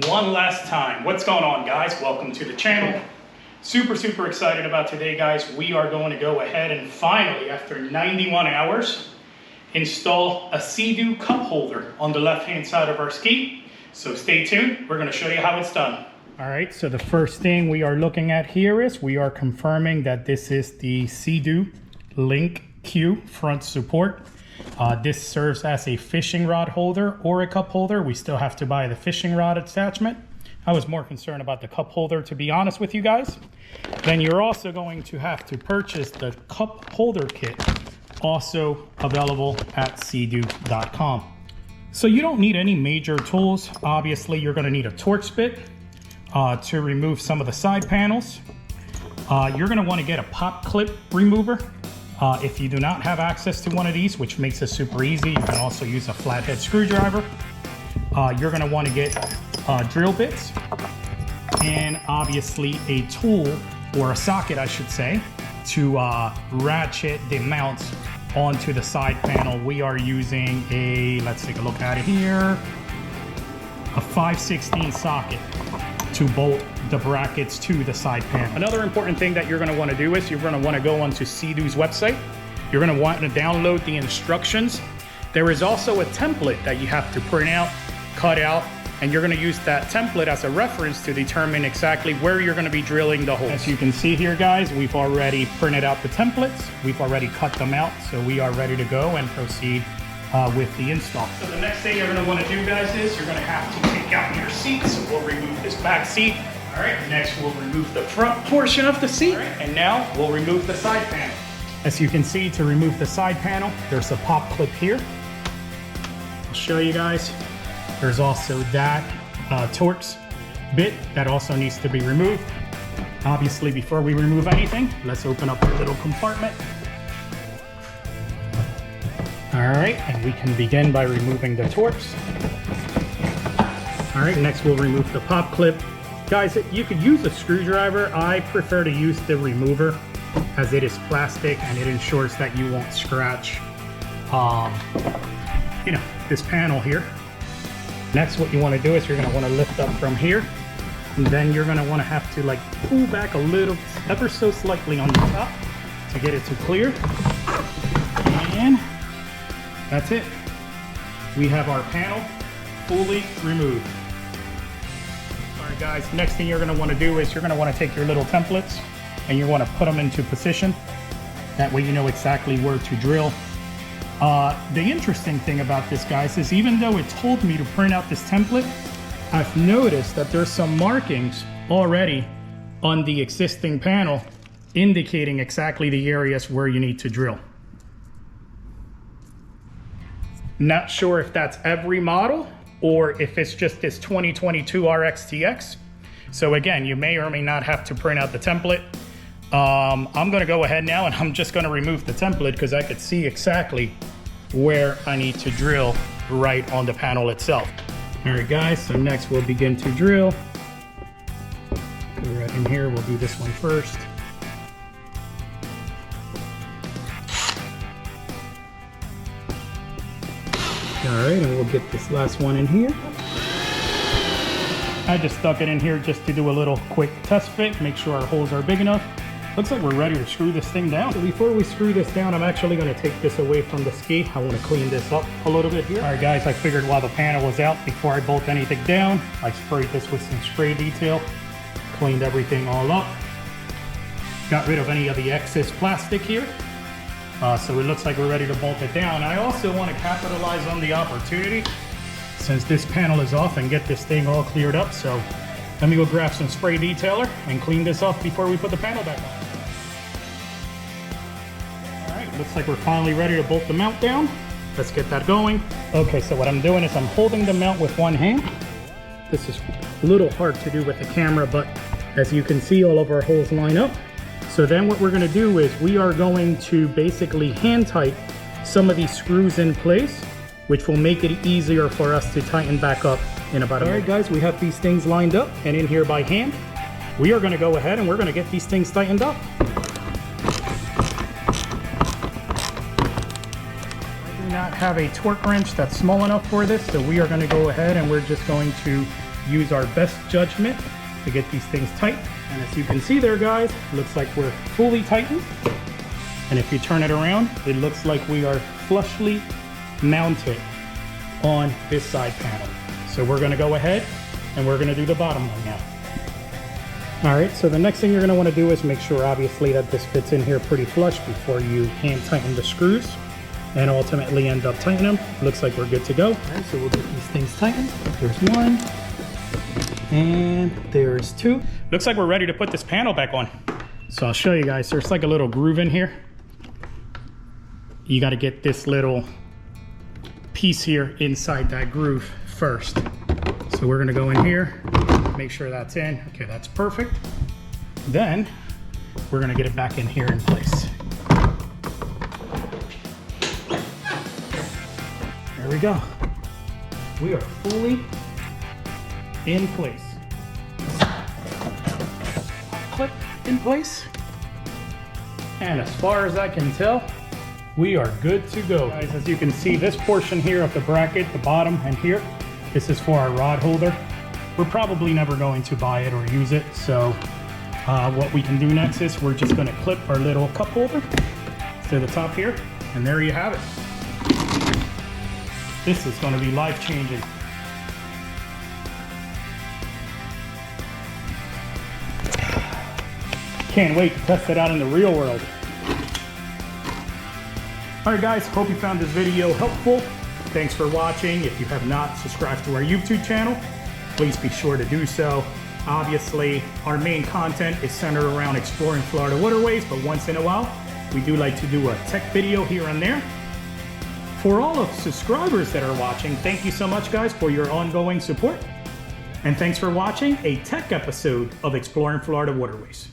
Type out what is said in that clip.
one last time. What's going on, guys? Welcome to the channel. Super excited about today, guys. We are going to go ahead and finally, after 91 hours, install a SeaDoo cup holder on the left-hand side of our ski. So stay tuned. We're going to show you how it's done. All right, so the first thing we are looking at here is we are confirming that this is the SeaDoo Link Q front support. This serves as a fishing rod holder or a cup holder. We still have to buy the fishing rod attachment. I was more concerned about the cup holder, to be honest with you guys. Then you're also going to have to purchase the cup holder kit, also available at SeaDoo.com. So you don't need any major tools. Obviously, you're going to need a Torx bit to remove some of the side panels. You're going to want to get a pop clip remover. If you do not have access to one of these, which makes it super easy, you can also use a flathead screwdriver. You're going to want to get drill bits and obviously a tool, or a socket I should say, to ratchet the mounts onto the side panel. We are using a, let's take a look at it here, a 5/16 socket to bolt the brackets to the side panel. Another important thing that you're going to want to do is you're going to want to go onto SeaDoo's website. You're going to want to download the instructions. There is also a template that you have to print out, cut out, and you're going to use that template as a reference to determine exactly where you're going to be drilling the holes. As you can see here, guys, we've already printed out the templates. We've already cut them out, so we are ready to go and proceed with the install. So the next thing you're going to want to do, guys, is you're going to have to take out your seat. So we'll remove this back seat. All right, next we'll remove the front portion of the seat. All right, and now we'll remove the side panel. As you can see, to remove the side panel, there's a pop clip here. I'll show you guys. There's also that Torx bit that also needs to be removed. Obviously, before we remove anything, let's open up the little compartment. All right, and we can begin by removing the Torx. All right, next we'll remove the pop clip. Guys, you could use a screwdriver. I prefer to use the remover as it is plastic and it ensures that you won't scratch, this panel here. Next, what you want to do is you're going to want to lift up from here, and then you're going to want to have to like pull back a little, ever so slightly on the top to get it to clear. And that's it. We have our panel fully removed. All right, guys, next thing you're going to want to do is you're going to want to take your little templates and you want to put them into position. That way you know exactly where to drill. The interesting thing about this, guys, is even though it told me to print out this template, I've noticed that there's some markings already on the existing panel indicating exactly the areas where you need to drill. Not sure if that's every model or if it's just this 2022 RXTX. So again, you may or may not have to print out the template. I'm going to go ahead now and I'm just going to remove the template because I could see exactly where I need to drill right on the panel itself. All right, guys, so next we'll begin to drill. Go right in here, we'll do this one first. All right, and we'll get this last one in here. I just stuck it in here just to do a little quick test fit, make sure our holes are big enough. Looks like we're ready to screw this thing down. So before we screw this down, I'm actually going to take this away from the ski. I want to clean this up a little bit here. All right, guys, I figured while the panel was out, before I bolt anything down, I sprayed this with some spray detail, cleaned everything all up, got rid of any of the excess plastic here. So it looks like we're ready to bolt it down. I also want to capitalize on the opportunity since this panel is off and get this thing all cleared up. So let me go grab some spray detailer and clean this off before we put the panel back on. Looks like we're finally ready to bolt the mount down. Let's get that going. Okay, so what I'm doing is I'm holding the mount with one hand. This is a little hard to do with the camera, but as you can see, all of our holes line up. So then what we're gonna do is we are going to basically hand tight some of these screws in place, which will make it easier for us to tighten back up in about a minute. All right, guys, we have these things lined up and in here by hand. We are gonna go ahead and we're gonna get these things tightened up. I do not have a torque wrench that's small enough for this, so we are going to go ahead and we're just going to use our best judgment to get these things tight. And as you can see there, guys, looks like we're fully tightened. And if you turn it around, it looks like we are flushly mounted on this side panel. So we're gonna go ahead and we're gonna do the bottom one now. All right, so the next thing you're gonna wanna do is make sure, obviously, that this fits in here pretty flush before you hand tighten the screws and ultimately end up tightening them. Looks like we're good to go. All right, so we'll get these things tightened. There's one, and there's two. Looks like we're ready to put this panel back on. So I'll show you guys, there's like a little groove in here. You gotta get this little piece here inside that groove first. So we're gonna go in here, make sure that's in. Okay, that's perfect. Then we're gonna get it back in here in place. There we go. We are fully in place. Clip in place. And as far as I can tell, we are good to go. Guys, as you can see, this portion here of the bracket, the bottom and here, this is for our rod holder. We're probably never going to buy it or use it. So what we can do next is we're just gonna clip our little cup holder to the top here. And there you have it. This is gonna be life-changing. Can't wait to test it out in the real world. All right, guys, hope you found this video helpful. Thanks for watching. If you have not subscribed to our YouTube channel, please be sure to do so. Obviously, our main content is centered around exploring Florida waterways, but once in a while, we do like to do a tech video here and there. For all of subscribers that are watching, thank you so much, guys, for your ongoing support. And thanks for watching a tech episode of Exploring Florida Waterways.